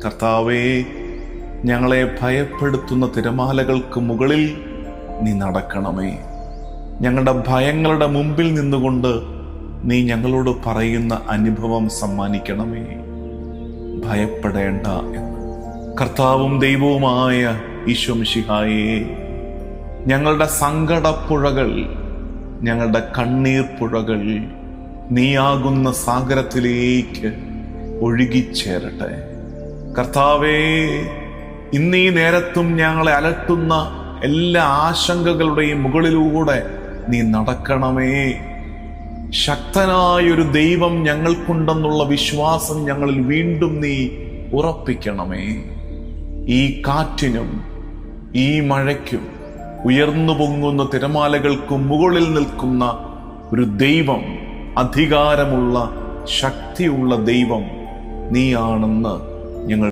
കർത്താവേ, ഞങ്ങളെ ഭയപ്പെടുത്തുന്ന തിരമാലകൾക്ക് മുകളിൽ നീ നടക്കണമേ. ഞങ്ങളുടെ ഭയങ്ങളുടെ മുമ്പിൽ നിന്നുകൊണ്ട് നീ ഞങ്ങളോട് പറയുന്ന അനുഭവം സമ്മാനിക്കണമേ. ഭയപ്പെടേണ്ട എന്ന്. കർത്താവും ദൈവവുമായ ഈശോ മിശിഹായേ, ഞങ്ങളുടെ സങ്കടപ്പുഴകൾ, ഞങ്ങളുടെ കണ്ണീർ പുഴകൾ നീയാകുന്ന സാഗരത്തിലേക്ക് ഒഴുകിച്ചേരട്ടെ. കർത്താവേ, ഇന്നീ നേരത്തും ഞങ്ങളെ അലട്ടുന്ന എല്ലാ ആശങ്കകളുടെയും മുകളിലൂടെ നീ നടക്കണമേ. ശക്തനായൊരു ദൈവം ഞങ്ങൾക്കുണ്ടെന്നുള്ള വിശ്വാസം ഞങ്ങളിൽ വീണ്ടും നീ ഉറപ്പിക്കണമേ. ഈ കാറ്റിനും ഈ മഴയ്ക്കും ഉയർന്നു പൊങ്ങുന്ന തിരമാലകൾക്കും മുകളിൽ നിൽക്കുന്ന ഒരു ദൈവം, അധികാരമുള്ള ശക്തിയുള്ള ദൈവം നീയാണെന്ന് ഞങ്ങൾ